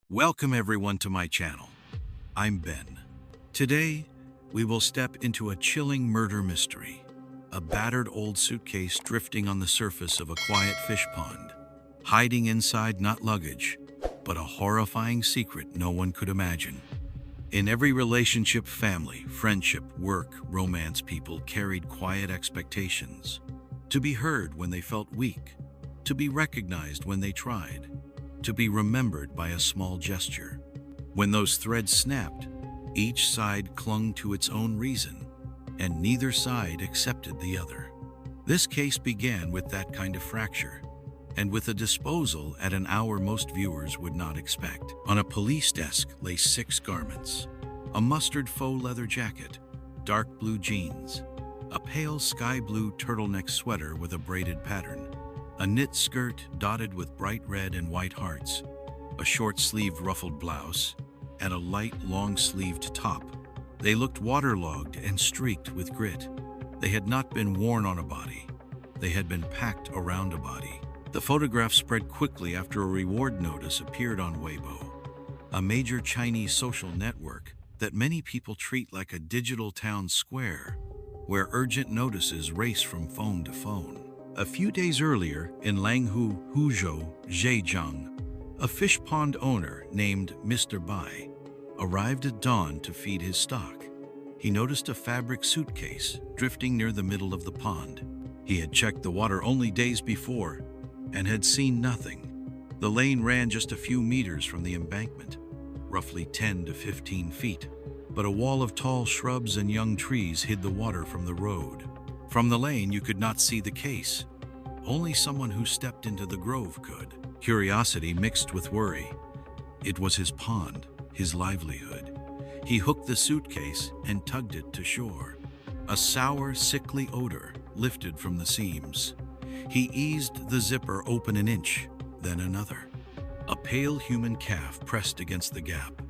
Welcome everyone to my channel. I'm Ben. Today, we will step into a chilling murder mystery. A battered old suitcase drifting on the surface of a quiet fish pond. Hiding inside not luggage, but a horrifying secret no one could imagine. In every relationship, family, friendship, work, romance, people carried quiet expectations. To be heard when they felt weak. To be recognized when they tried. To be remembered by a small gesture. When those threads snapped, each side clung to its own reason, and neither side accepted the other. This case began with that kind of fracture, and with a disposal at an hour most viewers would not expect. On a police desk lay 6 garments: a mustard faux leather jacket, dark blue jeans, a pale sky blue turtleneck sweater with a braided pattern, a knit skirt dotted with bright red and white hearts, a short-sleeved ruffled blouse, and a light long-sleeved top. They looked waterlogged and streaked with grit. They had not been worn on a body. They had been packed around a body. The photograph spread quickly after a reward notice appeared on Weibo, a major Chinese social network that many people treat like a digital town square, where urgent notices race from phone to phone. A few days earlier, in Langhu, Huzhou, Zhejiang, a fish pond owner named Mr. Bai arrived at dawn to feed his stock. He noticed a fabric suitcase drifting near the middle of the pond. He had checked the water only days before and had seen nothing. The lane ran just a few meters from the embankment, roughly 10 to 15 feet, but a wall of tall shrubs and young trees hid the water from the road. From the lane, you could not see the case. Only someone who stepped into the grove could. Curiosity mixed with worry. It was his pond, his livelihood. He hooked the suitcase and tugged it to shore. A sour, sickly odor lifted from the seams. He eased the zipper open an inch, then another. A pale human calf pressed against the gap.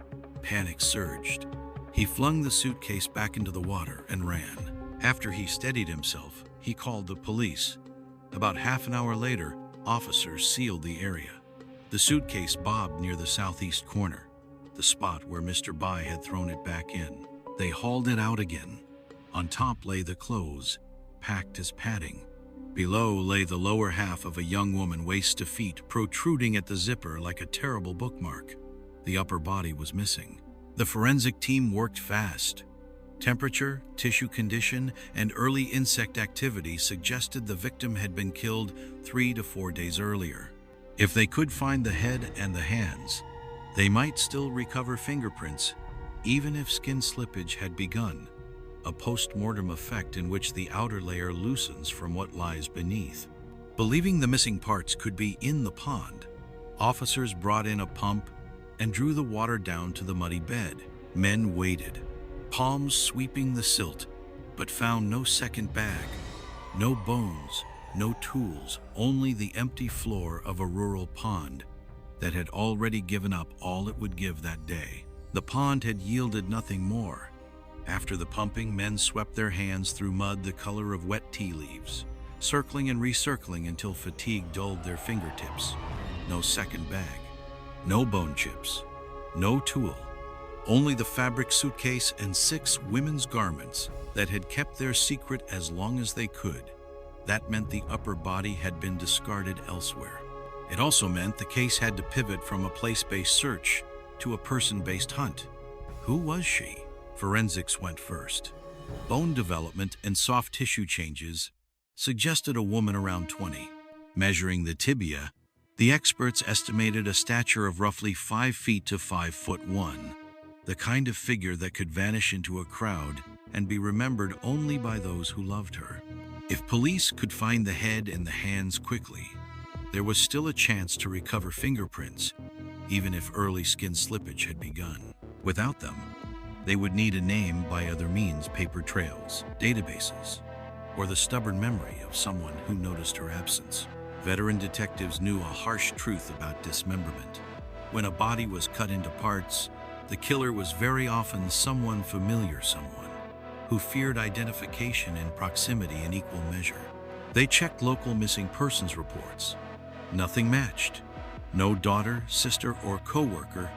Panic surged. He flung the suitcase back into the water and ran. After he steadied himself, he called the police. About half an hour later, officers sealed the area. The suitcase bobbed near the southeast corner, the spot where Mr. Bai had thrown it back in. They hauled it out again. On top lay the clothes, packed as padding. Below lay the lower half of a young woman waist to feet, protruding at the zipper like a terrible bookmark. The upper body was missing. The forensic team worked fast. Temperature, tissue condition, and early insect activity suggested the victim had been killed 3 to 4 days earlier. If they could find the head and the hands, they might still recover fingerprints, even if skin slippage had begun, a post-mortem effect in which the outer layer loosens from what lies beneath. Believing the missing parts could be in the pond, officers brought in a pump and drew the water down to the muddy bed. Men waited, palms sweeping the silt, but found no second bag, no bones, no tools, only the empty floor of a rural pond that had already given up all it would give that day. The pond had yielded nothing more. After the pumping, men swept their hands through mud the color of wet tea leaves, circling and recircling until fatigue dulled their fingertips. No second bag, no bone chips, no tool. Only the fabric suitcase and 6 women's garments that had kept their secret as long as they could. That meant the upper body had been discarded elsewhere. It also meant the case had to pivot from a place-based search to a person-based hunt. Who was she? Forensics went first. Bone development and soft tissue changes suggested a woman around 20. Measuring the tibia, the experts estimated a stature of roughly 5 feet to 5'1", the kind of figure that could vanish into a crowd and be remembered only by those who loved her. If police could find the head and the hands quickly, there was still a chance to recover fingerprints, even if early skin slippage had begun. Without them, they would need a name by other means: paper trails, databases, or the stubborn memory of someone who noticed her absence. Veteran detectives knew a harsh truth about dismemberment. When a body was cut into parts, the killer was very often someone familiar, someone who feared identification and proximity in equal measure. They checked local missing persons reports. Nothing matched. No daughter, sister, or co-worker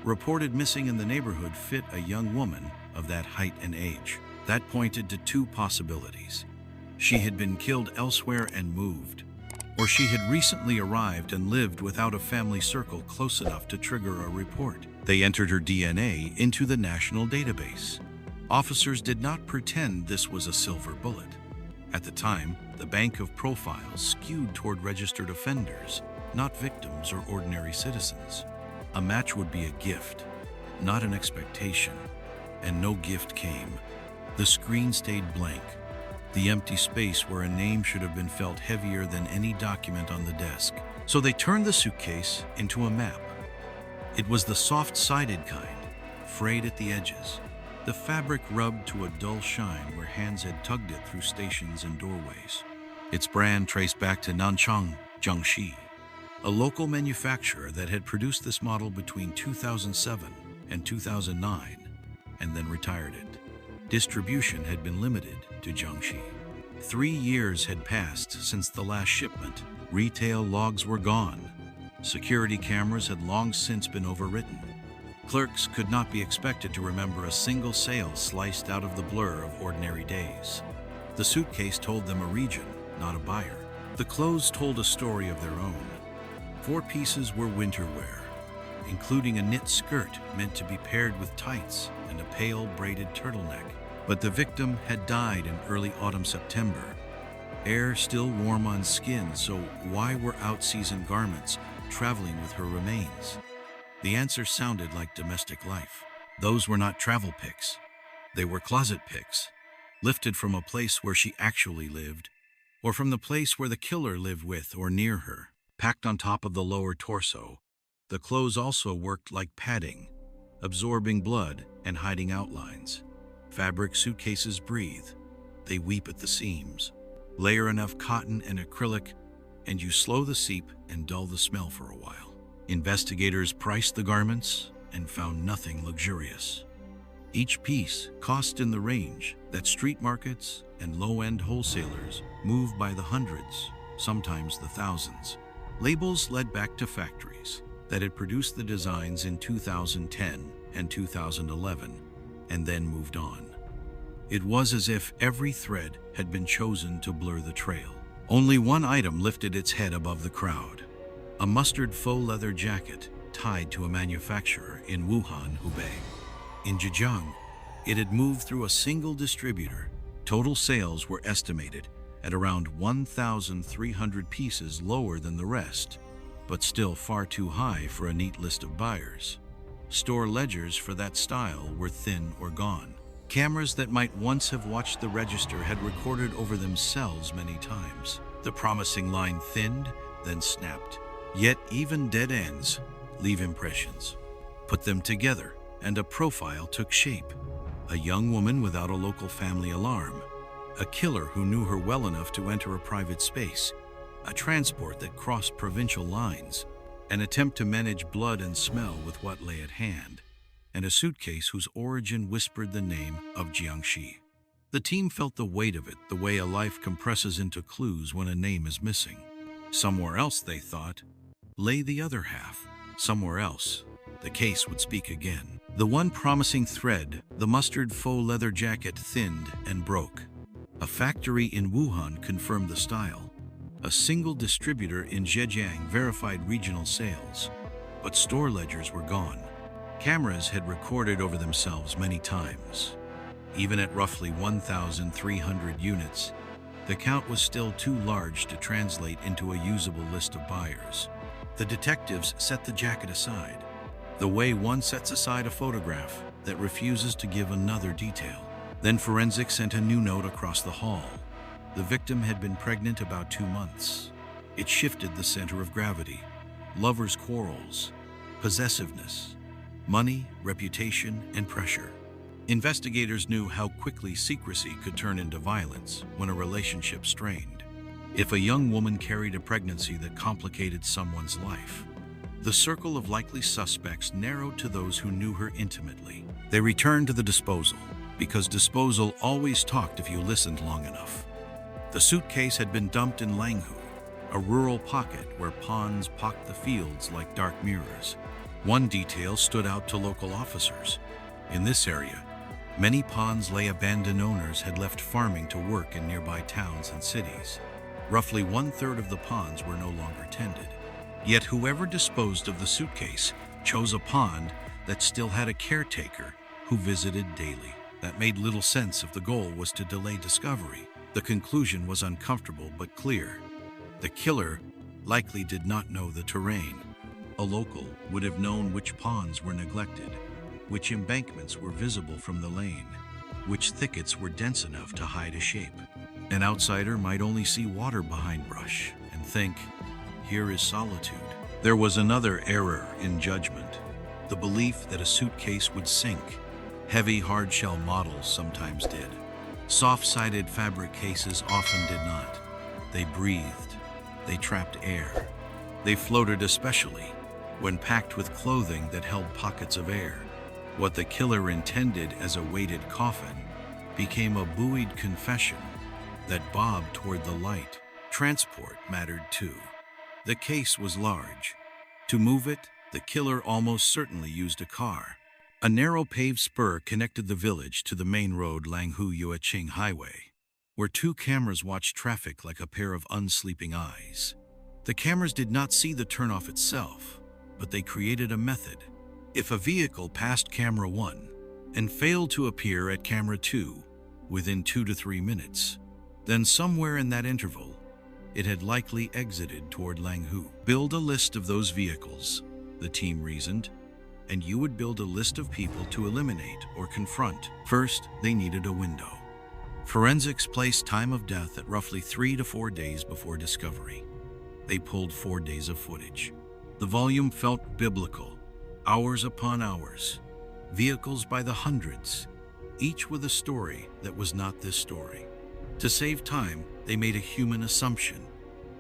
reported missing in the neighborhood fit a young woman of that height and age. That pointed to two possibilities. She had been killed elsewhere and moved, or she had recently arrived and lived without a family circle close enough to trigger a report. They entered her DNA into the national database. Officers did not pretend this was a silver bullet. At the time, the bank of profiles skewed toward registered offenders, not victims or ordinary citizens. A match would be a gift, not an expectation, and no gift came. The screen stayed blank, the empty space where a name should have been felt heavier than any document on the desk. So they turned the suitcase into a map. It was the soft-sided kind, frayed at the edges, the fabric rubbed to a dull shine where hands had tugged it through stations and doorways. Its brand traced back to Nanchang, Jiangxi, a local manufacturer that had produced this model between 2007 and 2009, and then retired it. Distribution had been limited to Jiangxi. 3 years had passed since the last shipment. Retail logs were gone. Security cameras had long since been overwritten. Clerks could not be expected to remember a single sale sliced out of the blur of ordinary days. The suitcase told them a region, not a buyer. The clothes told a story of their own. 4 pieces were winter wear, including a knit skirt meant to be paired with tights and a pale braided turtleneck. But the victim had died in early autumn-September. Air still warm on skin, so why were out-season garments traveling with her remains? The answer sounded like domestic life. Those were not travel pics. They were closet pics, lifted from a place where she actually lived, or from the place where the killer lived with or near her. Packed on top of the lower torso, the clothes also worked like padding, absorbing blood and hiding outlines. Fabric suitcases breathe. They weep at the seams. Layer enough cotton and acrylic, and you slow the seep and dull the smell for a while. Investigators priced the garments and found nothing luxurious. Each piece cost in the range that street markets and low-end wholesalers move by the hundreds, sometimes the thousands. Labels led back to factories that had produced the designs in 2010 and 2011 and then moved on. It was as if every thread had been chosen to blur the trail. Only one item lifted its head above the crowd: a mustard faux leather jacket tied to a manufacturer in Wuhan, Hubei. In Zhejiang, it had moved through a single distributor. Total sales were estimated at around 1,300 pieces, lower than the rest, but still far too high for a neat list of buyers. Store ledgers for that style were thin or gone. Cameras that might once have watched the register had recorded over themselves many times. The promising line thinned, then snapped. Yet even dead ends leave impressions. Put them together, and a profile took shape. A young woman without a local family alarm. A killer who knew her well enough to enter a private space. A transport that crossed provincial lines. An attempt to manage blood and smell with what lay at hand. And a suitcase whose origin whispered the name of Jiangxi. The team felt the weight of it, the way a life compresses into clues when a name is missing. Somewhere else, they thought, lay the other half. Somewhere else, the case would speak again. The one promising thread, the mustard faux leather jacket, thinned and broke. A factory in Wuhan confirmed the style. A single distributor in Zhejiang verified regional sales, but store ledgers were gone. Cameras had recorded over themselves many times. Even at roughly 1,300 units, the count was still too large to translate into a usable list of buyers. The detectives set the jacket aside, the way one sets aside a photograph that refuses to give another detail. Then forensics sent a new note across the hall. The victim had been pregnant about 2 months. It shifted the center of gravity. Lovers' quarrels, possessiveness, money, reputation, and pressure. Investigators knew how quickly secrecy could turn into violence when a relationship strained. If a young woman carried a pregnancy that complicated someone's life, the circle of likely suspects narrowed to those who knew her intimately. They returned to the disposal, because disposal always talked if you listened long enough. The suitcase had been dumped in Langhu, a rural pocket where ponds pocked the fields like dark mirrors. One detail stood out to local officers. In this area, many ponds lay abandoned. Owners had left farming to work in nearby towns and cities. Roughly 1/3 of the ponds were no longer tended. Yet whoever disposed of the suitcase chose a pond that still had a caretaker who visited daily. That made little sense if the goal was to delay discovery. The conclusion was uncomfortable but clear. The killer likely did not know the terrain. A local would have known which ponds were neglected, which embankments were visible from the lane, which thickets were dense enough to hide a shape. An outsider might only see water behind brush and think, here is solitude. There was another error in judgment, the belief that a suitcase would sink. Heavy hard-shell models sometimes did. Soft-sided fabric cases often did not. They breathed. They trapped air. They floated, especially when packed with clothing that held pockets of air. What the killer intended as a weighted coffin became a buoyed confession that bobbed toward the light. Transport mattered too. The case was large. To move it, the killer almost certainly used a car. A narrow paved spur connected the village to the main road, Langhu-Yueqing Highway, where two cameras watched traffic like a pair of unsleeping eyes. The cameras did not see the turnoff itself, but they created a method. If a vehicle passed camera 1 and failed to appear at camera 2 within 2 to 3 minutes, then somewhere in that interval, it had likely exited toward Langhu. Build a list of those vehicles, the team reasoned, and you would build a list of people to eliminate or confront. First, they needed a window. Forensics placed time of death at roughly 3 to 4 days before discovery. They pulled 4 days of footage. The volume felt biblical, hours upon hours, vehicles by the hundreds, each with a story that was not this story. To save time, they made a human assumption.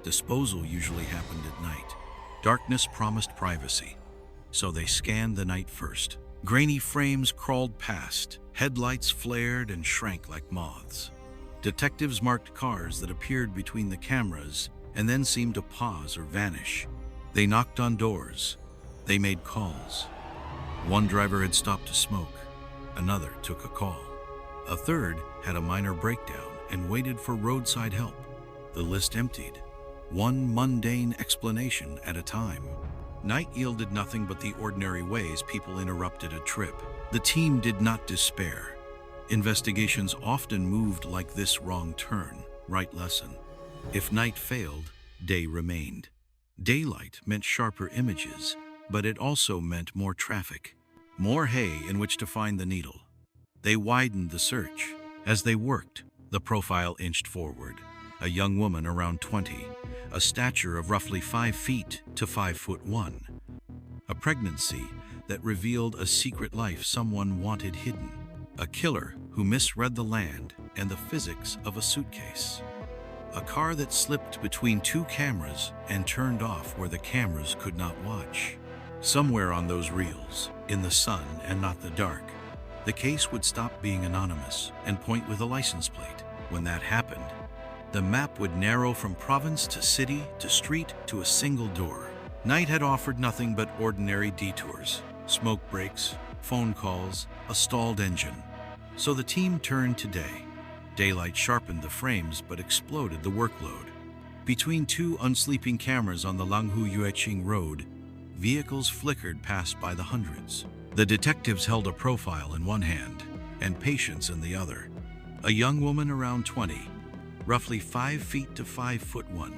Disposal usually happened at night. Darkness promised privacy, so they scanned the night first. Grainy frames crawled past, headlights flared and shrank like moths. Detectives marked cars that appeared between the cameras and then seemed to pause or vanish. They knocked on doors. They made calls. One driver had stopped to smoke. Another took a call. A third had a minor breakdown and waited for roadside help. The list emptied, one mundane explanation at a time. Night yielded nothing but the ordinary ways people interrupted a trip. The team did not despair. Investigations often moved like this: wrong turn, right lesson. If night failed, day remained. Daylight meant sharper images, but it also meant more traffic, more hay in which to find the needle. They widened the search. As they worked, the profile inched forward. A young woman around 20, a stature of roughly 5 feet to 5'1". A pregnancy that revealed a secret life someone wanted hidden. A killer who misread the land and the physics of a suitcase. A car that slipped between 2 cameras and turned off where the cameras could not watch. Somewhere on those reels, in the sun and not the dark, the case would stop being anonymous and point with a license plate. When that happened, the map would narrow from province to city to street to a single door. Night had offered nothing but ordinary detours, smoke breaks, phone calls, a stalled engine. So the team turned to day. Daylight sharpened the frames but exploded the workload. Between 2 unsleeping cameras on the Langhu-Yueqing road, vehicles flickered past by the hundreds. The detectives held a profile in one hand and patience in the other. A young woman around 20, roughly 5 feet to 5'1",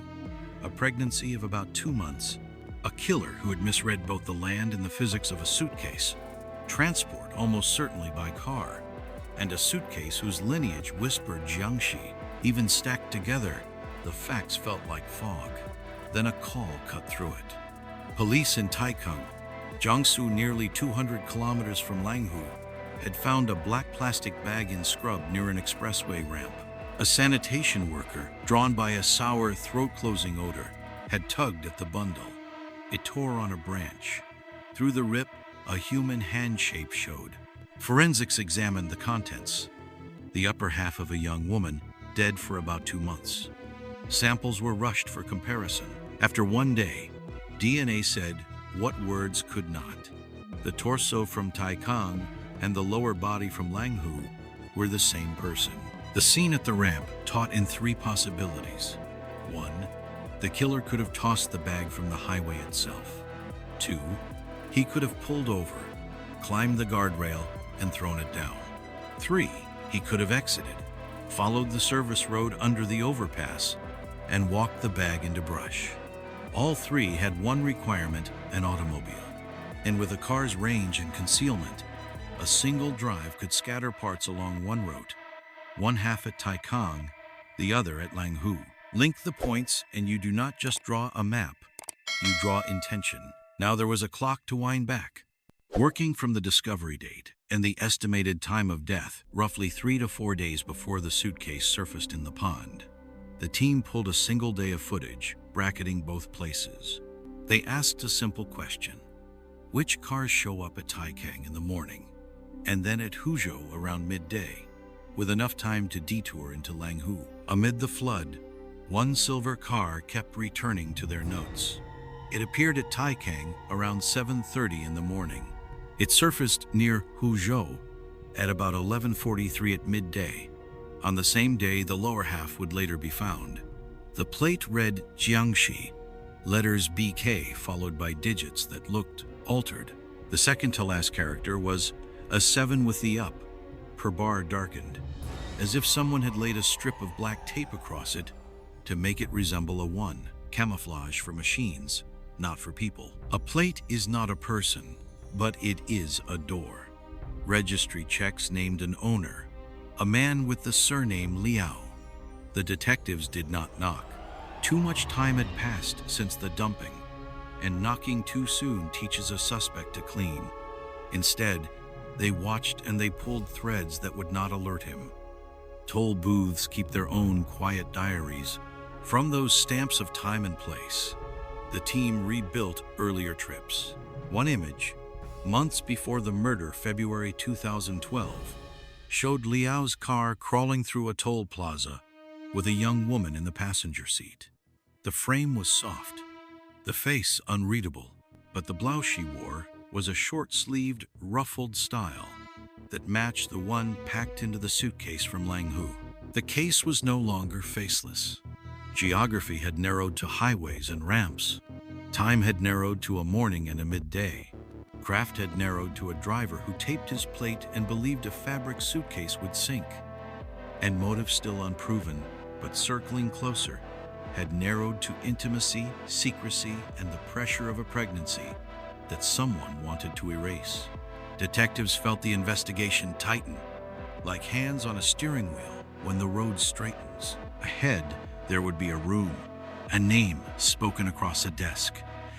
a pregnancy of about 2 months, a killer who had misread both the land and the physics of a suitcase, transport almost certainly by car, and a suitcase whose lineage whispered Jiangxi. Even stacked together, the facts felt like fog. Then a call cut through it. Police in Taikang, Jiangsu, nearly 200 kilometers from Langhu, had found a black plastic bag in scrub near an expressway ramp. A sanitation worker, drawn by a sour, throat-closing odor, had tugged at the bundle. It tore on a branch. Through the rip, a human hand shape showed. Forensics examined the contents. The upper half of a young woman, dead for about 2 months. Samples were rushed for comparison. After 1 day, DNA said what words could not. The torso from Taikang and the lower body from Langhu were the same person. The scene at the ramp taught in three possibilities. 1. The killer could have tossed the bag from the highway itself. 2. He could have pulled over, climbed the guardrail, and thrown it down. 3. He could have exited, followed the service road under the overpass, and walked the bag into brush. All three had one requirement: an automobile. And with a car's range and concealment, a single drive could scatter parts along one route, one half at Taikang, the other at Langhu. Link the points and you do not just draw a map, you draw intention. Now there was a clock to wind back. Working from the discovery date and the estimated time of death, roughly 3 to 4 days before the suitcase surfaced in the pond, the team pulled a single day of footage, bracketing both places. They asked a simple question: which cars show up at Taikang in the morning, and then at Huzhou around midday, with enough time to detour into Langhu? Amid the flood, one silver car kept returning to their notes. It appeared at Taikang around 7:30 in the morning. It surfaced near Huzhou at about 11:43 at midday. On the same day, the lower half would later be found. The plate read Jiangxi, letters BK followed by digits that looked altered. The second to last character was a 7 with the up, per bar darkened, as if someone had laid a strip of black tape across it to make it resemble a 1, camouflage for machines, not for people. A plate is not a person, but it is a door. Registry checks named an owner, a man with the surname Liao. The detectives did not knock. Too much time had passed since the dumping, and knocking too soon teaches a suspect to clean. Instead, they watched and they pulled threads that would not alert him. Toll booths keep their own quiet diaries. From those stamps of time and place, the team rebuilt earlier trips. One image, months before the murder, February 2012, showed Liao's car crawling through a toll plaza with a young woman in the passenger seat. The frame was soft, the face unreadable, but the blouse she wore was a short-sleeved, ruffled style that matched the one packed into the suitcase from Langhu. The case was no longer faceless. Geography had narrowed to highways and ramps. Time had narrowed to a morning and a midday. Craft had narrowed to a driver who taped his plate and believed a fabric suitcase would sink. And motive still unproven, but circling closer, had narrowed to intimacy, secrecy, and the pressure of a pregnancy that someone wanted to erase. Detectives felt the investigation tighten, like hands on a steering wheel when the road straightens. Ahead, there would be a room, a name spoken across a desk,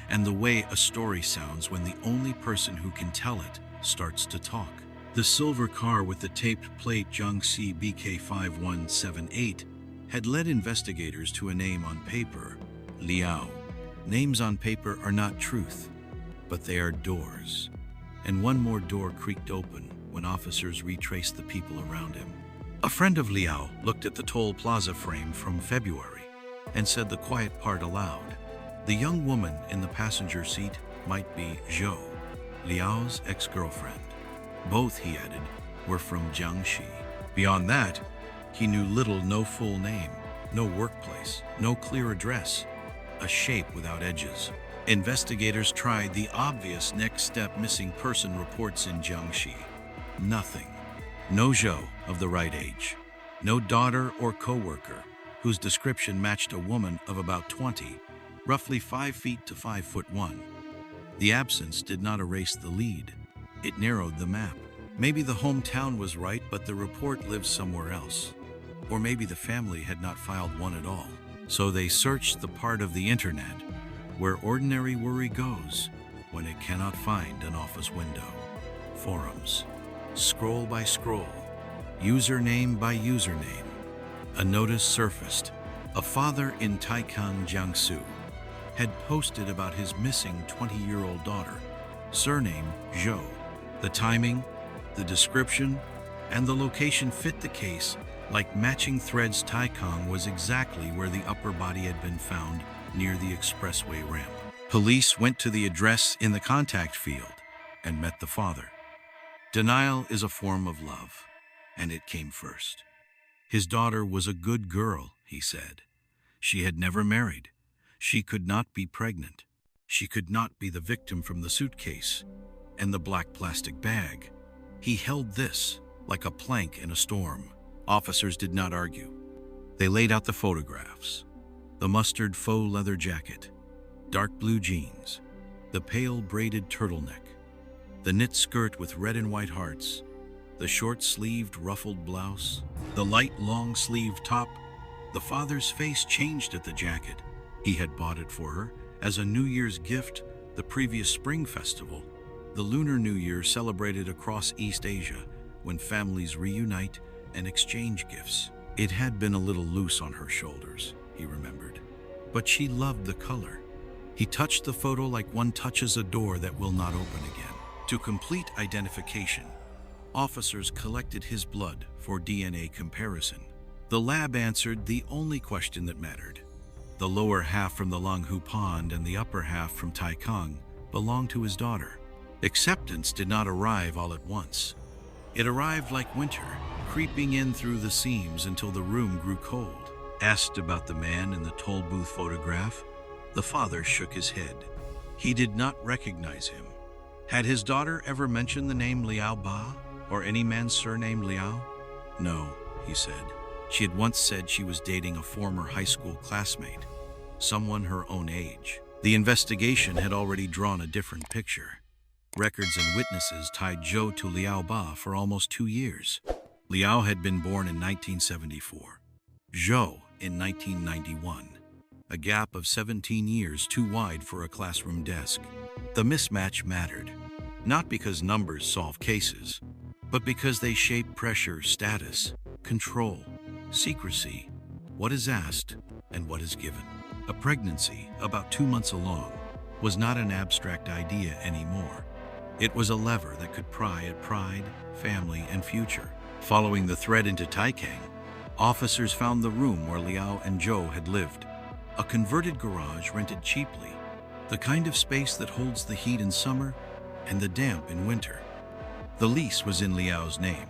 and the way a story sounds when the only person who can tell it starts to talk. The silver car with the taped plate Jiangxi BK5178 had led investigators to a name on paper, Liao. Names on paper are not truth, but they are doors. And one more door creaked open when officers retraced the people around him. A friend of Liao looked at the toll plaza frame from February and said the quiet part aloud. The young woman in the passenger seat might be Zhou, Liao's ex-girlfriend. Both, he added, were from Jiangxi. Beyond that, he knew little. No full name, no workplace, no clear address, a shape without edges. Investigators tried the obvious next step: missing person reports in Jiangxi. Nothing. No Zhou of the right age. No daughter or co-worker whose description matched a woman of about 20, roughly 5 feet to 5'1". The absence did not erase the lead. It narrowed the map. Maybe the hometown was right, but the report lived somewhere else. Or maybe the family had not filed one at all. So they searched the part of the internet where ordinary worry goes when it cannot find an office window. Forums. Scroll by scroll. Username by username. A notice surfaced. A father in Taikang, Jiangsu, had posted about his missing 20-year-old daughter, surname Zhou. The timing, the description, and the location fit the case like matching threads. Taikang was exactly where the upper body had been found, near the expressway ramp. Police went to the address in the contact field and met the father. Denial is a form of love, and it came first. His daughter was a good girl, he said. She had never married. She could not be pregnant. She could not be the victim from the suitcase and the black plastic bag. He held this like a plank in a storm. Officers did not argue. They laid out the photographs. The mustard faux leather jacket, dark blue jeans, the pale braided turtleneck, the knit skirt with red and white hearts, the short-sleeved ruffled blouse, the light long-sleeved top. The father's face changed at the jacket. He had bought it for her as a New Year's gift the previous spring festival, the Lunar New Year celebrated across East Asia when families reunite and exchange gifts. It had been a little loose on her shoulders, he remembered, but she loved the color. He touched the photo like one touches a door that will not open again. To complete identification, officers collected his blood for DNA comparison. The lab answered the only question that mattered. The lower half from the Longhu Pond and the upper half from Taikang belonged to his daughter. Acceptance did not arrive all at once. It arrived like winter, creeping in through the seams until the room grew cold. Asked about the man in the toll booth photograph, the father shook his head. He did not recognize him. Had his daughter ever mentioned the name Liao Ba or any man's surname Liao? No, he said. She had once said she was dating a former high school classmate, someone her own age. The investigation had already drawn a different picture. Records and witnesses tied Zhou to Liao Ba for almost 2 years. Liao had been born in 1974, Zhou in 1991, a gap of 17 years too wide for a classroom desk. The mismatch mattered, not because numbers solve cases, but because they shape pressure, status, control, secrecy, what is asked and what is given. A pregnancy, about 2 months along, was not an abstract idea anymore. It was a lever that could pry at pride, family, and future. Following the thread into Taikang, officers found the room where Liao and Zhou had lived. A converted garage rented cheaply, the kind of space that holds the heat in summer and the damp in winter. The lease was in Liao's name.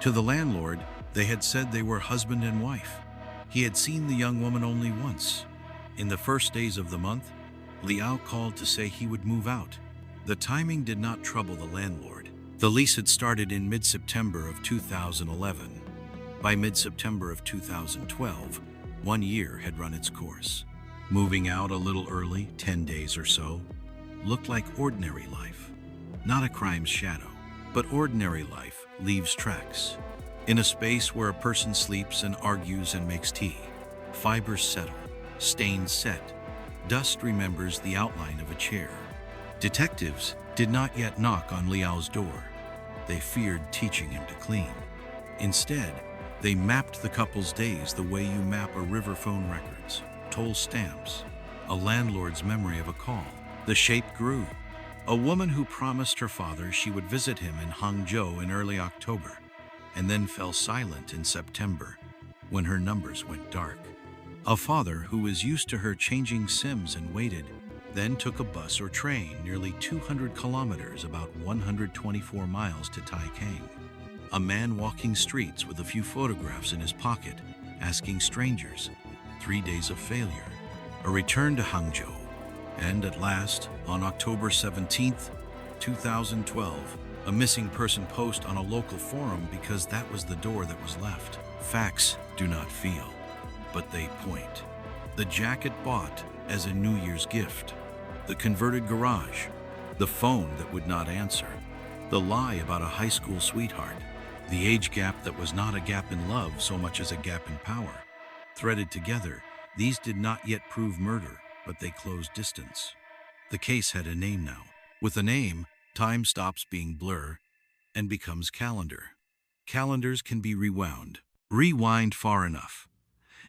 To the landlord, they had said they were husband and wife. He had seen the young woman only once. In the first days of the month, Liao called to say he would move out. The timing did not trouble the landlord. The lease had started in mid-September of 2011. By mid-September of 2012, 1 year had run its course. Moving out a little early, 10 days or so, looked like ordinary life. Not a crime's shadow, but ordinary life leaves tracks. In a space where a person sleeps and argues and makes tea, fibers settle, stains set, dust remembers the outline of a chair. Detectives did not yet knock on Liao's door. They feared teaching him to clean. Instead, they mapped the couple's days the way you map a river phone records, toll stamps, a landlord's memory of a call. The shape grew. A woman who promised her father she would visit him in Hangzhou in early October, and then fell silent in September when her numbers went dark. A father who was used to her changing SIMs and waited, then took a bus or train nearly 200 kilometers, about 124 miles to Taikang. A man walking streets with a few photographs in his pocket, asking strangers. 3 days of failure. A return to Hangzhou. And at last, on October 17th, 2012, a missing person post on a local forum because that was the door that was left. Facts do not feel, but they point. The jacket bought as a New Year's gift. The converted garage. The phone that would not answer. The lie about a high school sweetheart. The age gap that was not a gap in love so much as a gap in power. Threaded together, these did not yet prove murder, but they closed distance. The case had a name now. With a name, time stops being blur and becomes calendar. Calendars can be rewound. Rewind far enough,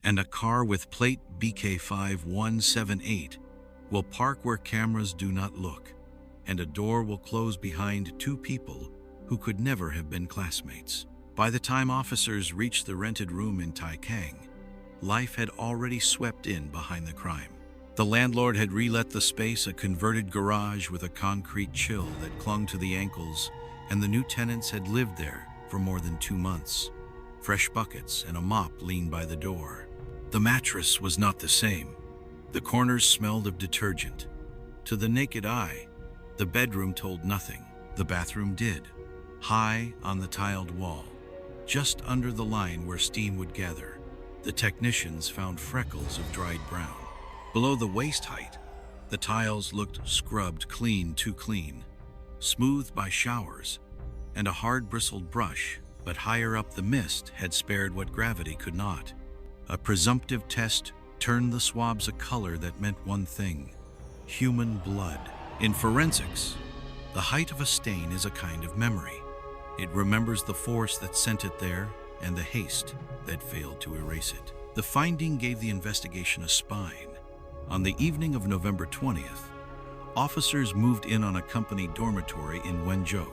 and a car with plate BK5178 will park where cameras do not look, and a door will close behind two people who could never have been classmates. By the time officers reached the rented room in Taikang, life had already swept in behind the crime. The landlord had relet the space, a converted garage with a concrete chill that clung to the ankles, and the new tenants had lived there for more than 2 months. Fresh buckets and a mop leaned by the door. The mattress was not the same. The corners smelled of detergent. To the naked eye, the bedroom told nothing. The bathroom did. High on the tiled wall, just under the line where steam would gather, the technicians found freckles of dried brown. Below the waist height, the tiles looked scrubbed clean, too clean, smoothed by showers, and a hard bristled brush, but higher up the mist had spared what gravity could not. A presumptive test turned the swabs a color that meant one thing: human blood. In forensics, the height of a stain is a kind of memory. It remembers the force that sent it there and the haste that failed to erase it. The finding gave the investigation a spine. On the evening of November 20th, officers moved in on a company dormitory in Wenzhou,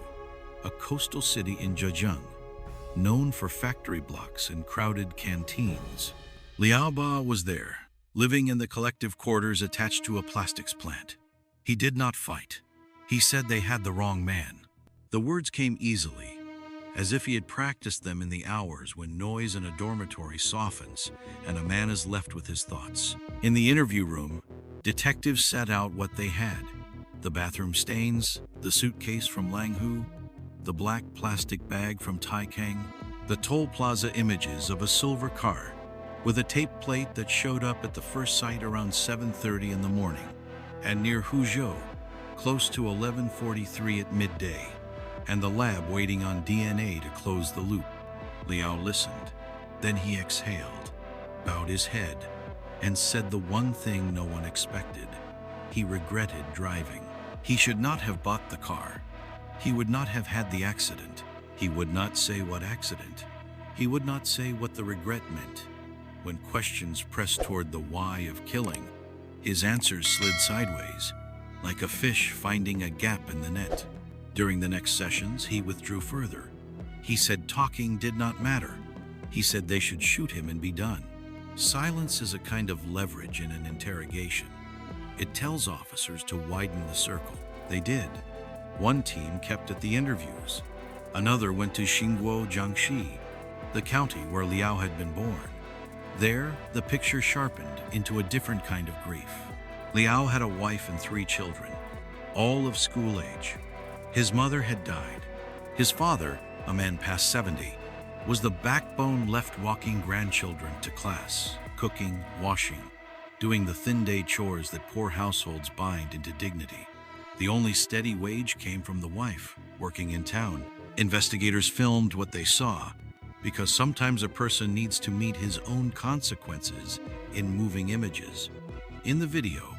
a coastal city in Zhejiang, known for factory blocks and crowded canteens. Liao Ba was there, living in the collective quarters attached to a plastics plant. He did not fight. He said they had the wrong man. The words came easily, as if he had practiced them in the hours when noise in a dormitory softens and a man is left with his thoughts. In the interview room, detectives set out what they had: the bathroom stains, the suitcase from Langhu, the black plastic bag from Taikang, the toll plaza images of a silver car with a tape plate that showed up at the first sight around 7:30 in the morning, and near Huzhou, close to 11:43 at midday, and the lab waiting on DNA to close the loop. Liao listened. Then he exhaled, bowed his head, and said the one thing no one expected. He regretted driving. He should not have bought the car. He would not have had the accident. He would not say what accident. He would not say what the regret meant. When questions pressed toward the why of killing, his answers slid sideways, like a fish finding a gap in the net. During the next sessions, he withdrew further. He said talking did not matter. He said they should shoot him and be done. Silence is a kind of leverage in an interrogation. It tells officers to widen the circle. They did. One team kept at the interviews. Another went to Xinguo, Jiangxi, the county where Liao had been born. There, the picture sharpened into a different kind of grief. Liao had a wife and 3 children, all of school age. His mother had died. His father, a man past 70, was the backbone left walking grandchildren to class, cooking, washing, doing the thin-day chores that poor households bind into dignity. The only steady wage came from the wife, working in town. Investigators filmed what they saw, because sometimes a person needs to meet his own consequences in moving images. In the video,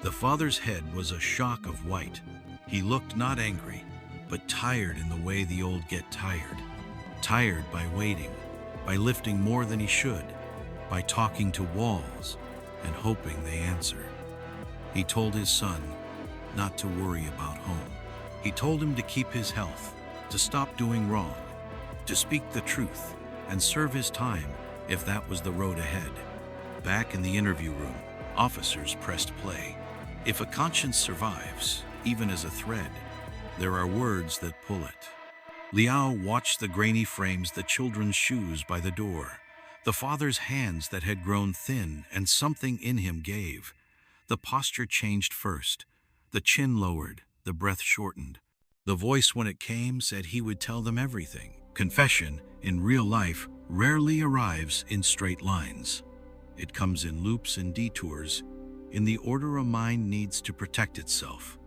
the father's head was a shock of white. He looked not angry, but tired in the way the old get tired. Tired by waiting, by lifting more than he should, by talking to walls and hoping they answer. He told his son not to worry about home. He told him to keep his health, to stop doing wrong, to speak the truth, and serve his time if that was the road ahead. Back in the interview room, officers pressed play. If a conscience survives, even as a thread, there are words that pull it. Liao watched the grainy frames, the children's shoes by the door, the father's hands that had grown thin, and something in him gave. The posture changed first. The chin lowered, the breath shortened. The voice, when it came, said he would tell them everything. Confession, in real life, rarely arrives in straight lines. It comes in loops and detours, in the order a mind needs to protect itself.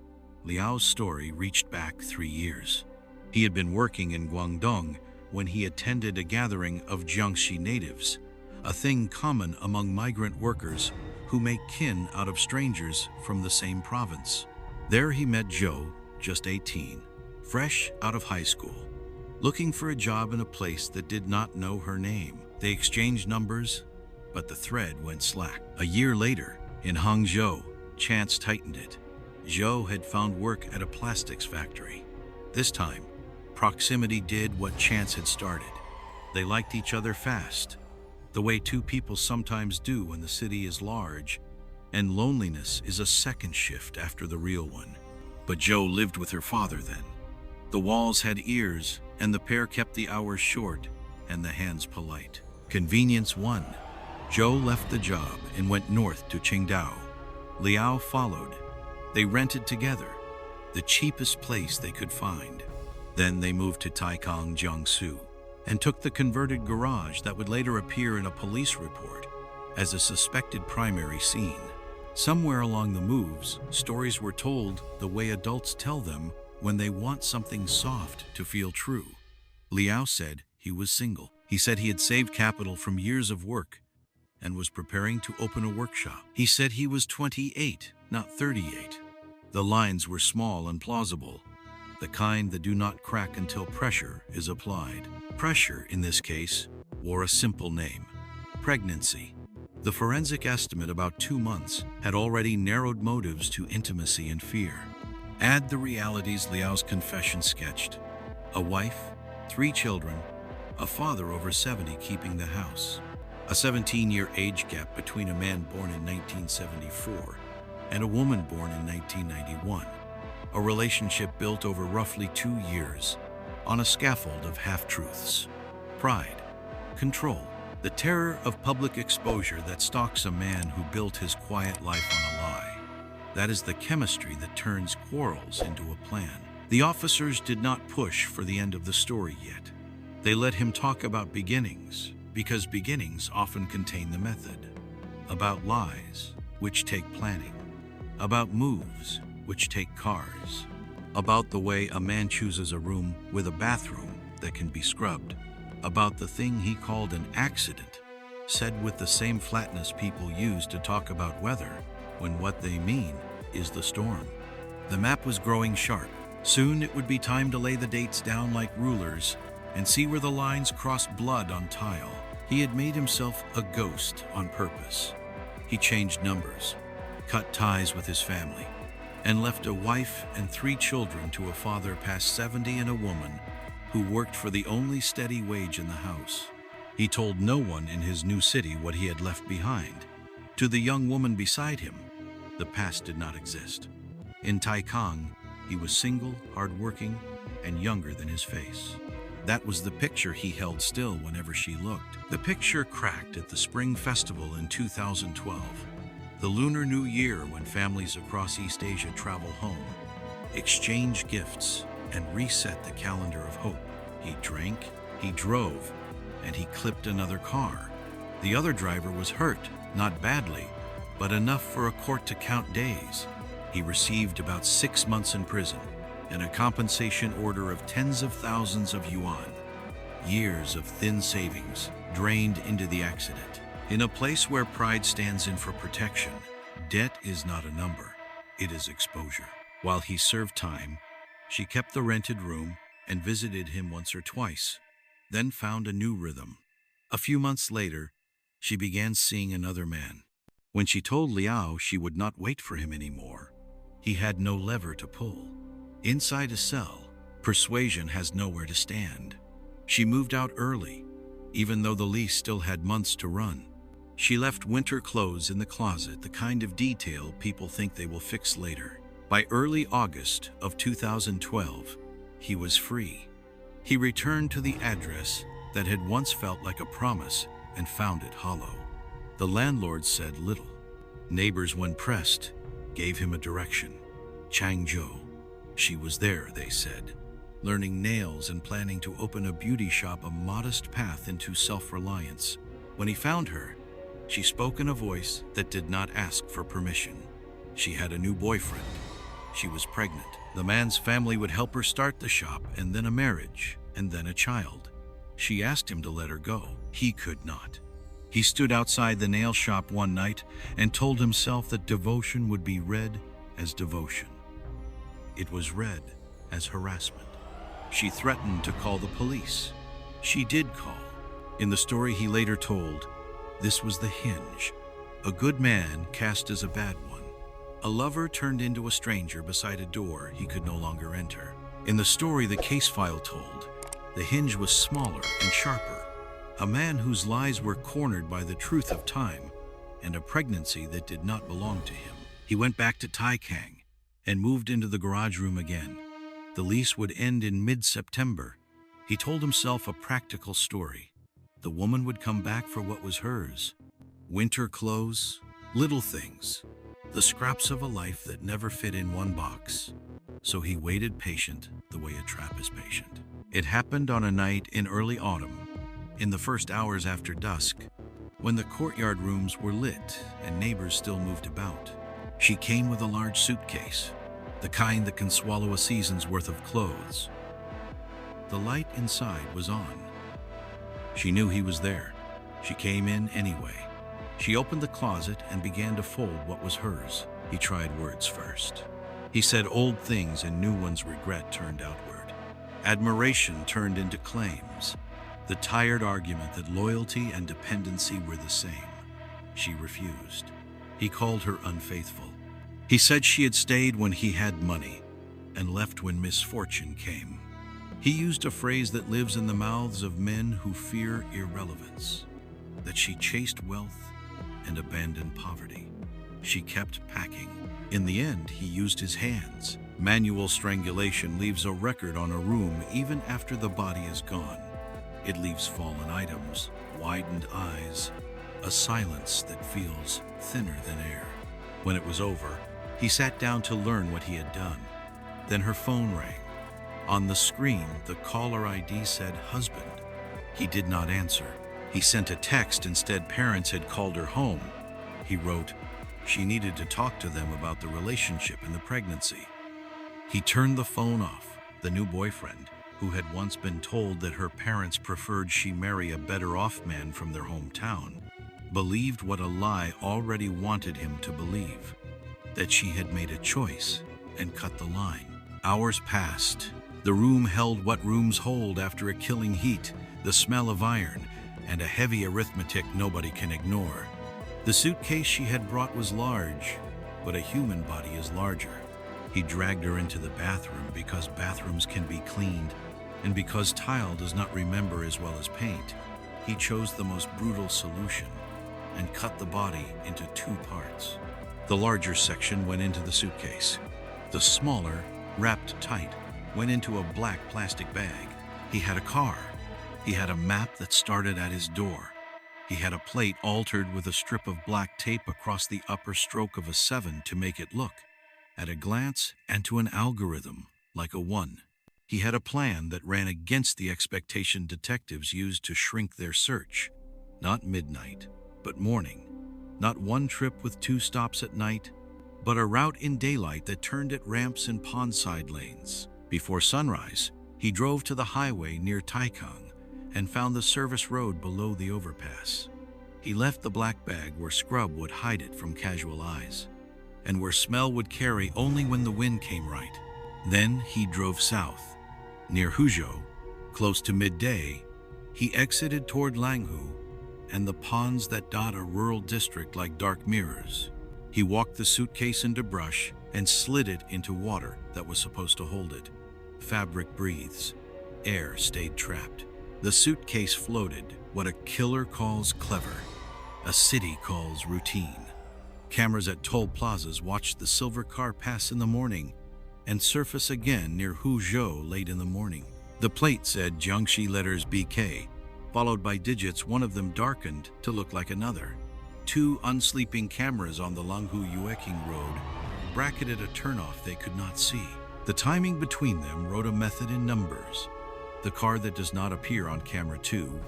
Liao's story reached back 3 years. He had been working in Guangdong when he attended a gathering of Jiangxi natives, a thing common among migrant workers who make kin out of strangers from the same province. There he met Zhou, just 18, fresh out of high school, looking for a job in a place that did not know her name. They exchanged numbers, but the thread went slack. A year later, in Hangzhou, chance tightened it. Zhou had found work at a plastics factory. This time, proximity did what chance had started. They liked each other fast, the way 2 people sometimes do when the city is large and loneliness is a second shift after the real one. But Joe lived with her father then. The walls had ears, and the pair kept the hours short and the hands polite. Convenience won. Joe left the job and went north to Qingdao. Liao followed. They rented together, the cheapest place they could find. Then they moved to Taikang, Jiangsu, and took the converted garage that would later appear in a police report as a suspected primary scene. Somewhere along the moves, stories were told the way adults tell them when they want something soft to feel true. Liao said he was single. He said he had saved capital from years of work and was preparing to open a workshop. He said he was 28, not 38. The lines were small and plausible, the kind that do not crack until pressure is applied. Pressure, in this case, wore a simple name: pregnancy. The forensic estimate, about 2 months, had already narrowed motives to intimacy and fear. Add the realities Liao's confession sketched: a wife, 3 children, a father over 70 keeping the house, a 17-year age gap between a man born in 1974 and a woman born in 1991, a relationship built over roughly 2 years on a scaffold of half-truths, pride, control, the terror of public exposure that stalks a man who built his quiet life on a lie. That is the chemistry that turns quarrels into a plan. The officers did not push for the end of the story yet. They let him talk about beginnings, because beginnings often contain the method. About lies, which take planning. About moves, which take cars. About the way a man chooses a room with a bathroom that can be scrubbed. About the thing he called an accident, said with the same flatness people use to talk about weather, when what they mean is the storm. The map was growing sharp. Soon it would be time to lay the dates down like rulers and see where the lines crossed blood on tile. He had made himself a ghost on purpose. He changed numbers, cut ties with his family, and left a wife and 3 children to a father past 70 and a woman who worked for the only steady wage in the house. He told no one in his new city what he had left behind. To the young woman beside him, the past did not exist. In Taikang, he was single, hardworking, and younger than his face. That was the picture he held still whenever she looked. The picture cracked at the Spring Festival in 2012, the Lunar New Year when families across East Asia travel home, exchange gifts, and reset the calendar of hope. He drank, he drove, and he clipped another car. The other driver was hurt, not badly, but enough for a court to count days. He received about 6 months in prison and a compensation order of tens of thousands of yuan. Years of thin savings drained into the accident. In a place where pride stands in for protection, debt is not a number, it is exposure. While he served time, she kept the rented room and visited him once or twice, then found a new rhythm. A few months later, she began seeing another man. When she told Liao she would not wait for him anymore, he had no lever to pull. Inside a cell, persuasion has nowhere to stand. She moved out early, even though the lease still had months to run. She left winter clothes in the closet, the kind of detail people think they will fix later. By early August of 2012, he was free. He returned to the address that had once felt like a promise and found it hollow. The landlord said little. Neighbors, when pressed, gave him a direction: Changzhou. She was there, they said, learning nails and planning to open a beauty shop, a modest path into self-reliance. When he found her, she spoke in a voice that did not ask for permission. She had a new boyfriend. She was pregnant. The man's family would help her start the shop, and then a marriage, and then a child. She asked him to let her go. He could not. He stood outside the nail shop one night and told himself that devotion would be read as devotion. It was read as harassment. She threatened to call the police. She did call. In the story he later told, this was the hinge. A good man cast as a bad one. A lover turned into a stranger beside a door he could no longer enter. In the story the case file told, the hinge was smaller and sharper. A man whose lies were cornered by the truth of time and a pregnancy that did not belong to him. He went back to Taikang and moved into the garage room again. The lease would end in mid-September. He told himself a practical story. The woman would come back for what was hers. Winter clothes, little things, the scraps of a life that never fit in one box. So he waited patient the way a trap is patient. It happened on a night in early autumn, in the first hours after dusk, when the courtyard rooms were lit and neighbors still moved about. She came with a large suitcase, the kind that can swallow a season's worth of clothes. The light inside was on. She knew he was there. She came in anyway. She opened the closet and began to fold what was hers. He tried words first. He said old things and new ones. Regret turned outward. Admiration turned into claims. The tired argument that loyalty and dependency were the same. She refused. He called her unfaithful. He said she had stayed when he had money and left when misfortune came. He used a phrase that lives in the mouths of men who fear irrelevance, that she chased wealth and abandoned poverty. She kept packing. In the end, he used his hands. Manual strangulation leaves a record on a room even after the body is gone. It leaves fallen items, widened eyes, a silence that feels thinner than air. When it was over, he sat down to learn what he had done. Then her phone rang. On the screen, the caller ID said husband. He did not answer. He sent a text instead. Parents had called her home. He wrote, she needed to talk to them about the relationship and the pregnancy. He turned the phone off. The new boyfriend, who had once been told that her parents preferred she marry a better-off man from their hometown, believed what a lie already wanted him to believe, that she had made a choice and cut the line. Hours passed. The room held what rooms hold after a killing heat, the smell of iron, and a heavy arithmetic nobody can ignore. The suitcase she had brought was large, but a human body is larger. He dragged her into the bathroom because bathrooms can be cleaned, and because tile does not remember as well as paint. He chose the most brutal solution and cut the body into 2 parts. The larger section went into the suitcase. The smaller, wrapped tight, went into a black plastic bag. He had a car. He had a map that started at his door. He had a plate altered with a strip of black tape across the upper stroke of a 7 to make it look, at a glance and to an algorithm, like a 1. He had a plan that ran against the expectation detectives used to shrink their search. Not midnight, but morning. Not one trip with 2 stops at night, but a route in daylight that turned at ramps and pondside lanes. Before sunrise, he drove to the highway near Taikang and found the service road below the overpass. He left the black bag where scrub would hide it from casual eyes, and where smell would carry only when the wind came right. Then he drove south. Near Huzhou, close to midday, he exited toward Langhu and the ponds that dot a rural district like dark mirrors. He walked the suitcase into brush and slid it into water that was supposed to hold it. Fabric breathes. Air stayed trapped. The suitcase floated, what a killer calls clever, a city calls routine. Cameras at toll plazas watched the silver car pass in the morning and surface again near Huzhou late in the morning. The plate said Jiangxi letters BK, followed by digits, one of them darkened to look like another. 2 unsleeping cameras on the Langhu-Yueqing road bracketed a turnoff they could not see. The timing between them wrote a method in numbers. The car that does not appear on camera 2,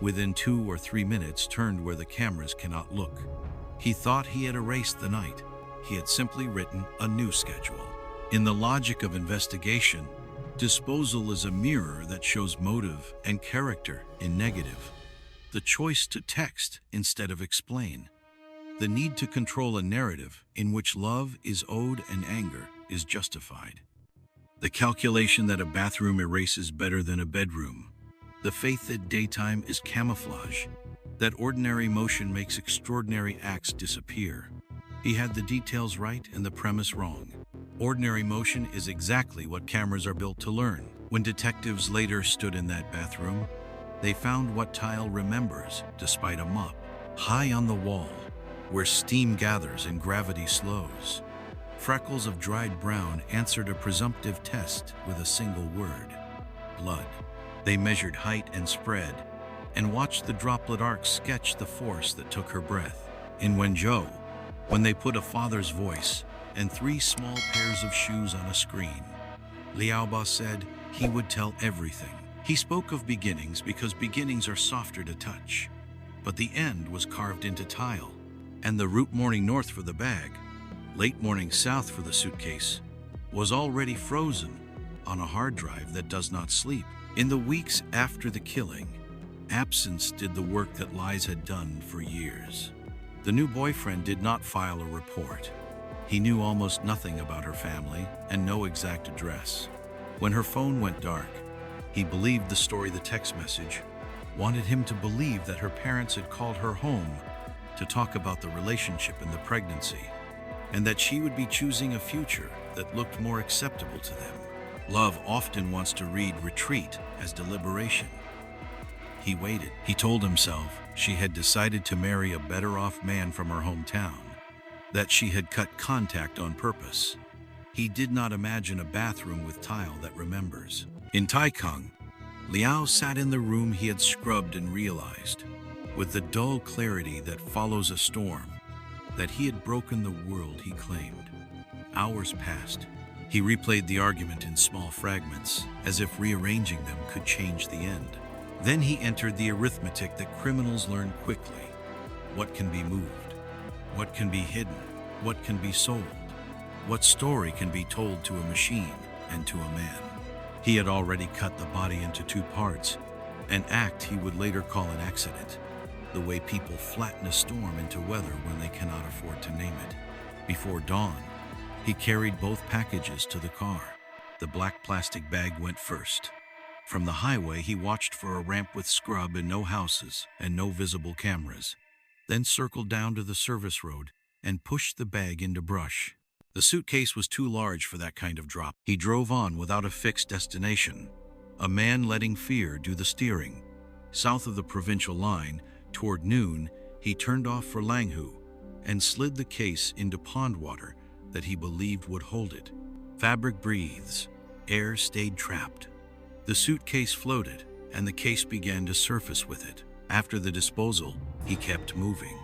within 2 or 3 minutes, turned where the cameras cannot look. He thought he had erased the night. He had simply written a new schedule. In the logic of investigation, disposal is a mirror that shows motive and character in negative. The choice to text instead of explain. The need to control a narrative in which love is owed and anger is justified. The calculation that a bathroom erases better than a bedroom. The faith that daytime is camouflage, that ordinary motion makes extraordinary acts disappear. He had the details right and the premise wrong. Ordinary motion is exactly what cameras are built to learn. When detectives later stood in that bathroom, they found what tile remembers despite a mop. High on the wall, where steam gathers and gravity slows. Freckles of dried brown answered a presumptive test with a single word: blood. They measured height and spread, and watched the droplet arc sketch the force that took her breath. In Wenzhou, when they put a father's voice and 3 small pairs of shoes on a screen, Liao Ba said he would tell everything. He spoke of beginnings because beginnings are softer to touch. But the end was carved into tile, and the route morning north for the bag, late morning south for the suitcase, was already frozen on a hard drive that does not sleep. In the weeks after the killing, absence did the work that lies had done for years. The new boyfriend did not file a report. He knew almost nothing about her family and no exact address. When her phone went dark, he believed the story the text message wanted him to believe that her parents had called her home to talk about the relationship and the pregnancy, and that she would be choosing a future that looked more acceptable to them. Love often wants to read retreat as deliberation. He waited. He told himself she had decided to marry a better-off man from her hometown, that she had cut contact on purpose. He did not imagine a bathroom with tile that remembers. In Taikang, Liao sat in the room he had scrubbed and realized, with the dull clarity that follows a storm, that he had broken the world he claimed. Hours passed. He replayed the argument in small fragments, as if rearranging them could change the end. Then he entered the arithmetic that criminals learn quickly. What can be moved? What can be hidden? What can be sold? What story can be told to a machine and to a man? He had already cut the body into 2 parts, an act he would later call an accident, the way people flatten a storm into weather when they cannot afford to name it. Before dawn, he carried both packages to the car. The black plastic bag went first. From the highway, he watched for a ramp with scrub and no houses and no visible cameras, then circled down to the service road and pushed the bag into brush. The suitcase was too large for that kind of drop. He drove on without a fixed destination, a man letting fear do the steering. South of the provincial line, toward noon, he turned off for Langhu and slid the case into pond water that he believed would hold it. Fabric breathes. Air stayed trapped. The suitcase floated, and the case began to surface with it. After the disposal, he kept moving.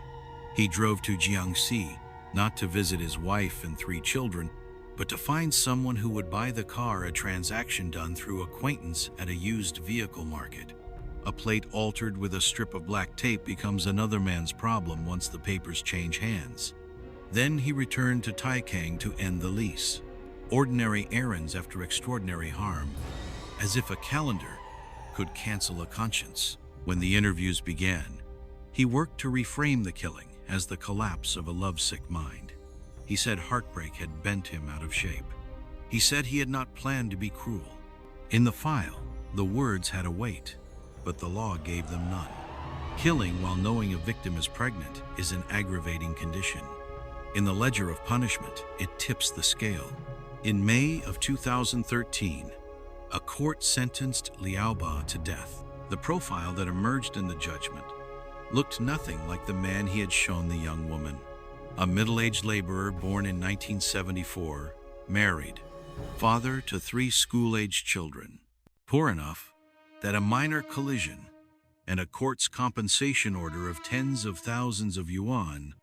He drove to Jiangxi, not to visit his wife and 3 children, but to find someone who would buy the car, a transaction done through acquaintance at a used vehicle market. A plate altered with a strip of black tape becomes another man's problem once the papers change hands. Then he returned to Taikang to end the lease. Ordinary errands after extraordinary harm, as if a calendar could cancel a conscience. When the interviews began, he worked to reframe the killing as the collapse of a lovesick mind. He said heartbreak had bent him out of shape. He said he had not planned to be cruel. In the file, the words had a weight, but the law gave them none. Killing while knowing a victim is pregnant is an aggravating condition. In the ledger of punishment, it tips the scale. In May of 2013, a court sentenced Liao Ba to death. The profile that emerged in the judgment looked nothing like the man he had shown the young woman. A middle-aged laborer born in 1974, married, father to 3 school-aged children. Poor enough that a minor collision and a court's compensation order of tens of thousands of yuan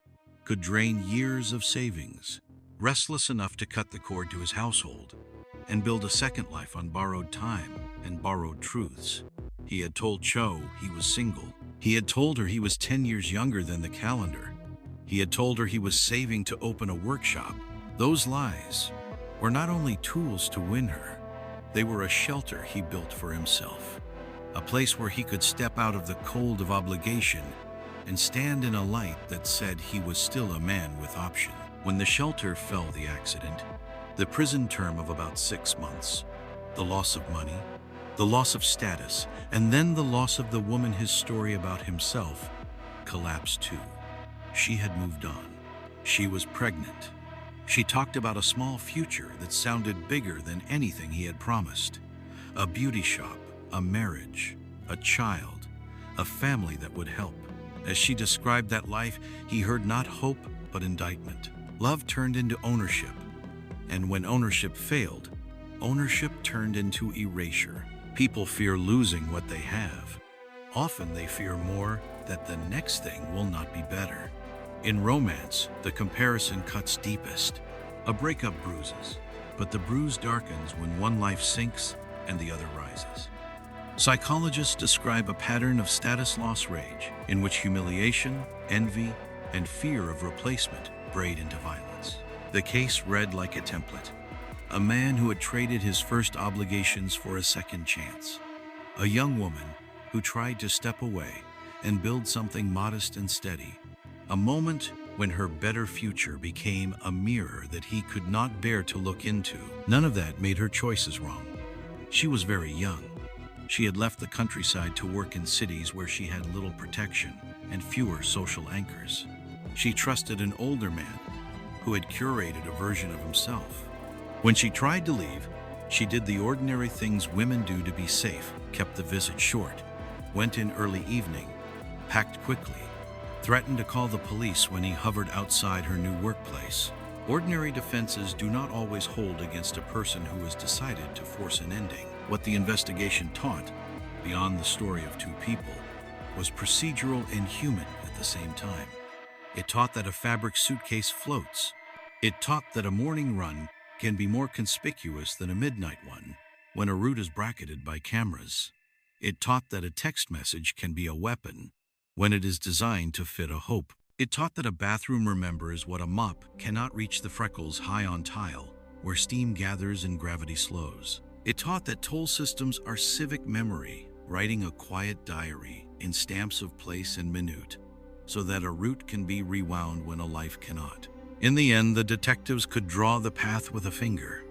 could drain years of savings. Restless enough to cut the cord to his household and build a second life on borrowed time and borrowed truths. He had told Cho he was single. He had told her he was 10 years younger than the calendar. He had told her he was saving to open a workshop. Those lies were not only tools to win her, they were a shelter he built for himself, a place where he could step out of the cold of obligation and stand in a light that said he was still a man with option. When the shelter fell the accident, the prison term of about 6 months, the loss of money, the loss of status, and then the loss of the woman his story about himself collapsed too. She had moved on. She was pregnant. She talked about a small future that sounded bigger than anything he had promised. A beauty shop, a marriage, a child, a family that would help. As she described that life, he heard not hope but indictment. Love turned into ownership, and when ownership failed, ownership turned into erasure. People fear losing what they have. Often they fear more that the next thing will not be better. In romance, the comparison cuts deepest. A breakup bruises, but the bruise darkens when one life sinks and the other rises. Psychologists describe a pattern of status loss rage in which humiliation, envy, and fear of replacement braid into violence. The case read like a template. A man who had traded his first obligations for a second chance. A young woman who tried to step away and build something modest and steady. A moment when her better future became a mirror that he could not bear to look into. None of that made her choices wrong. She was very young. She had left the countryside to work in cities where she had little protection and fewer social anchors. She trusted an older man who had curated a version of himself. When she tried to leave, she did the ordinary things women do to be safe, kept the visit short, went in early evening, packed quickly, threatened to call the police when he hovered outside her new workplace. Ordinary defenses do not always hold against a person who has decided to force an ending. What the investigation taught, beyond the story of two people, was procedural and human at the same time. It taught that a fabric suitcase floats. It taught that a morning run can be more conspicuous than a midnight one when a route is bracketed by cameras. It taught that a text message can be a weapon when it is designed to fit a hope. It taught that a bathroom remembers what a mop cannot reach: the freckles high on tile, where steam gathers and gravity slows. It taught that toll systems are civic memory, writing a quiet diary in stamps of place and minute, so that a route can be rewound when a life cannot. In the end, the detectives could draw the path with a finger.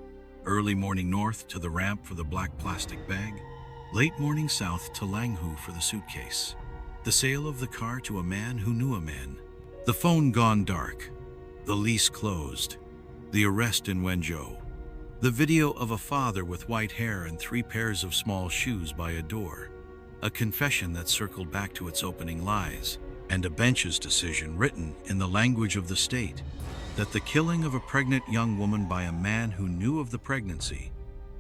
Early morning north to the ramp for the black plastic bag, late morning south to Langhu for the suitcase. The sale of the car to a man who knew a man. The phone gone dark. The lease closed. The arrest in Wenzhou. The video of a father with white hair and 3 pairs of small shoes by a door. A confession that circled back to its opening lies. And a bench's decision written in the language of the state that the killing of a pregnant young woman by a man who knew of the pregnancy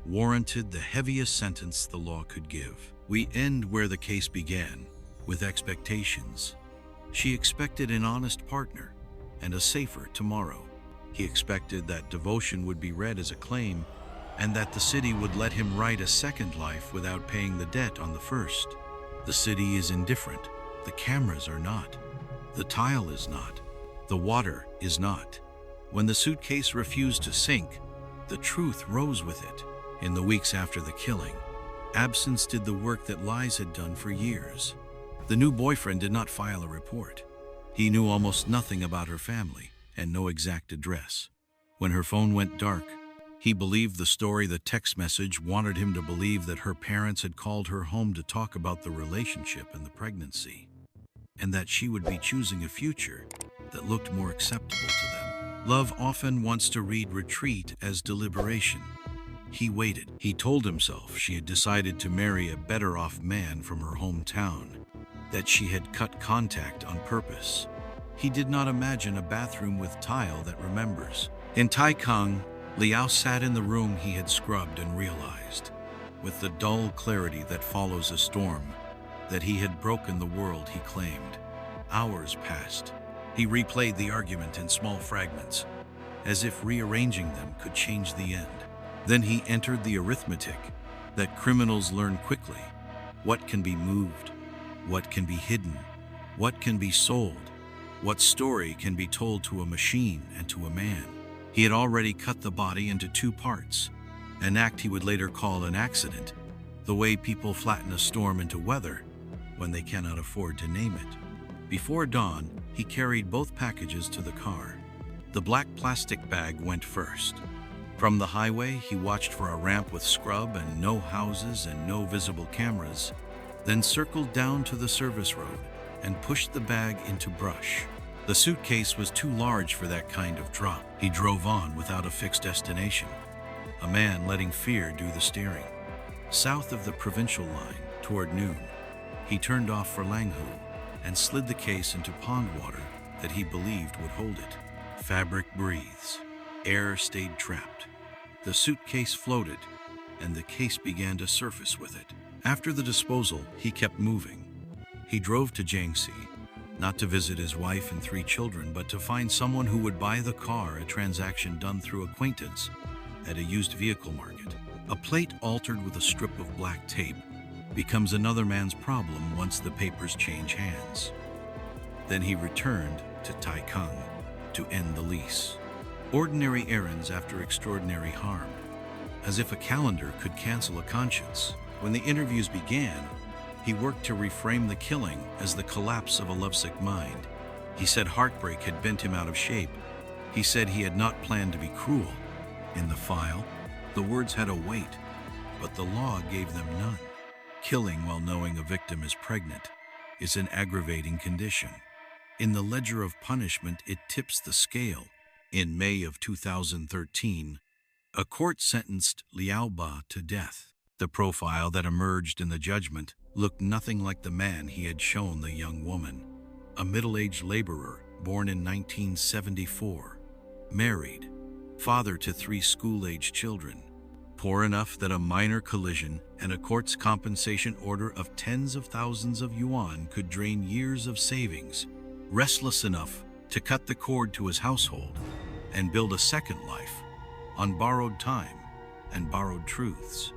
warranted the heaviest sentence the law could give. We end where the case began, with expectations. She expected an honest partner and a safer tomorrow. He expected that devotion would be read as a claim and that the city would let him write a second life without paying the debt on the first. The city is indifferent. The cameras are not. The tile is not. The water is not. When the suitcase refused to sink, the truth rose with it. In the weeks after the killing, absence did the work that lies had done for years. The new boyfriend did not file a report. He knew almost nothing about her family and no exact address. When her phone went dark, he believed the story. The text message wanted him to believe that her parents had called her home to talk about the relationship and the pregnancy, and that she would be choosing a future that looked more acceptable to them. Love often wants to read retreat as deliberation. He waited. He told himself she had decided to marry a better-off man from her hometown, that she had cut contact on purpose. He did not imagine a bathroom with tile that remembers. In Taikang, Liao sat in the room he had scrubbed and realized, with the dull clarity that follows a storm, that he had broken the world he claimed. Hours passed. He replayed the argument in small fragments, as if rearranging them could change the end. Then he entered the arithmetic that criminals learn quickly. What can be moved? What can be hidden? What can be sold? What story can be told to a machine and to a man? He had already cut the body into 2 parts, an act he would later call an accident, the way people flatten a storm into weather when they cannot afford to name it. Before dawn, he carried both packages to the car. The black plastic bag went first. From the highway, he watched for a ramp with scrub and no houses and no visible cameras, then circled down to the service road and pushed the bag into brush. The suitcase was too large for that kind of drop. He drove on without a fixed destination, a man letting fear do the steering. South of the provincial line, toward noon, he turned off for Langhu and slid the case into pond water that he believed would hold it. Fabric breathes. Air stayed trapped. The suitcase floated, and the case began to surface with it. After the disposal, he kept moving. He drove to Jiangxi, not to visit his wife and 3 children, but to find someone who would buy the car, a transaction done through acquaintance at a used vehicle market. A plate altered with a strip of black tape becomes another man's problem once the papers change hands. Then he returned to Taikung to end the lease. Ordinary errands after extraordinary harm. As if a calendar could cancel a conscience. When the interviews began, he worked to reframe the killing as the collapse of a lovesick mind. He said heartbreak had bent him out of shape. He said he had not planned to be cruel. In the file, the words had a weight, but the law gave them none. Killing while knowing a victim is pregnant is an aggravating condition. In the ledger of punishment, it tips the scale. In May of 2013, a court sentenced Liao Ba to death. The profile that emerged in the judgment looked nothing like the man he had shown the young woman. A middle-aged laborer born in 1974, married, father to 3 school-aged children, poor enough that a minor collision and a court's compensation order of tens of thousands of yuan could drain years of savings, restless enough to cut the cord to his household and build a second life on borrowed time and borrowed truths.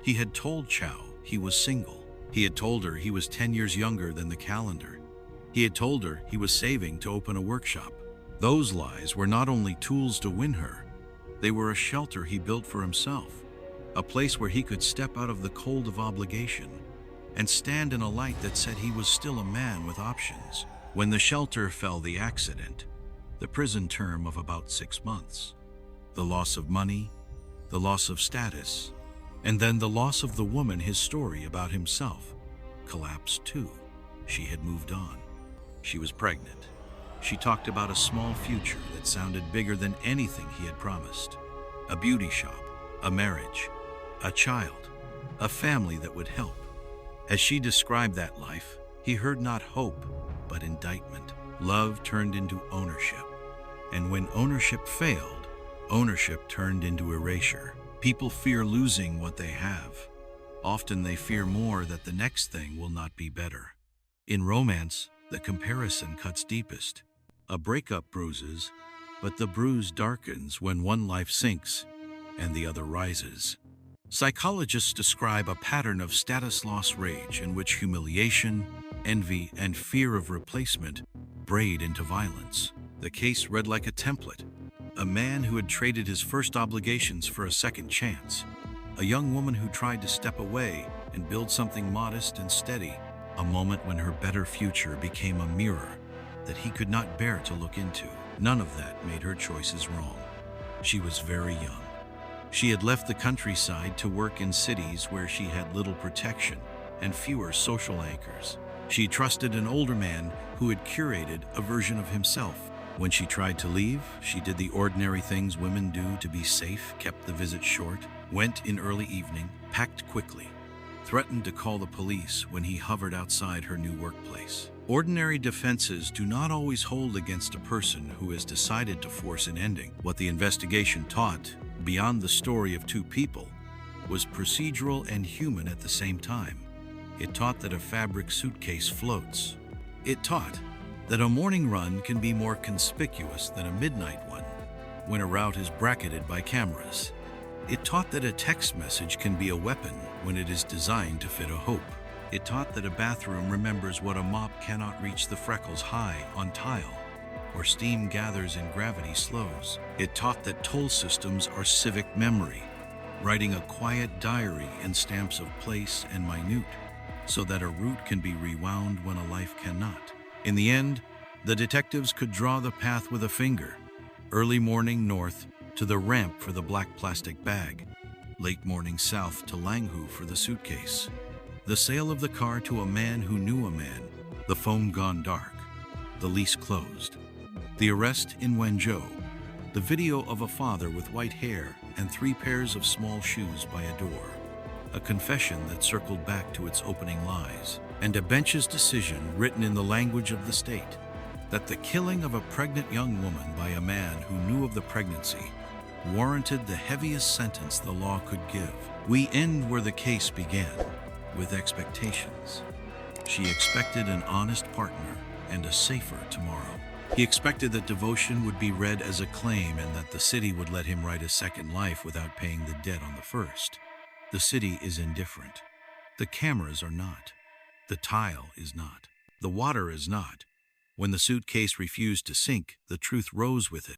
He had told Chow he was single. He had told her he was 10 years younger than the calendar. He had told her he was saving to open a workshop. Those lies were not only tools to win her, they were a shelter he built for himself, a place where he could step out of the cold of obligation and stand in a light that said he was still a man with options. When the shelter fell, the accident, the prison term of about 6 months, the loss of money, the loss of status, and then the loss of the woman his story about himself collapsed too. She had moved on. She was pregnant. She talked about a small future that sounded bigger than anything he had promised. A beauty shop, a marriage, a child, a family that would help. As she described that life, he heard not hope, but indictment. Love turned into ownership. And when ownership failed, ownership turned into erasure. People fear losing what they have. Often they fear more that the next thing will not be better. In romance, the comparison cuts deepest. A breakup bruises, but the bruise darkens when one life sinks and the other rises. Psychologists describe a pattern of status loss rage in which humiliation, envy, and fear of replacement braid into violence. The case read like a template. A man who had traded his first obligations for a second chance. A young woman who tried to step away and build something modest and steady. A moment when her better future became a mirror that he could not bear to look into. None of that made her choices wrong. She was very young. She had left the countryside to work in cities where she had little protection and fewer social anchors. She trusted an older man who had curated a version of himself. When she tried to leave, she did the ordinary things women do to be safe, kept the visit short, went in early evening, packed quickly, threatened to call the police when he hovered outside her new workplace. Ordinary defenses do not always hold against a person who has decided to force an ending. What the investigation taught, beyond the story of 2 people, was procedural and human at the same time. It taught that a fabric suitcase floats. It taught that a morning run can be more conspicuous than a midnight one when a route is bracketed by cameras. It taught that a text message can be a weapon when it is designed to fit a hope. It taught that a bathroom remembers what a mop cannot reach: the freckles high on tile, or steam gathers and gravity slows. It taught that toll systems are civic memory, writing a quiet diary in stamps of place and minute, so that a route can be rewound when a life cannot. In the end, the detectives could draw the path with a finger. Early morning north to the ramp for the black plastic bag. Late morning south to Langhu for the suitcase. The sale of the car to a man who knew a man. The phone gone dark. The lease closed. The arrest in Wenzhou. The video of a father with white hair and 3 pairs of small shoes by a door. A confession that circled back to its opening lies. and a bench's decision written in the language of the state, that the killing of a pregnant young woman by a man who knew of the pregnancy warranted the heaviest sentence the law could give. We end where the case began, with expectations. She expected an honest partner and a safer tomorrow. He expected that devotion would be read as a claim and that the city would let him write a second life without paying the debt on the first. The city is indifferent. The cameras are not. The tile is not. The water is not. When the suitcase refused to sink, the truth rose with it.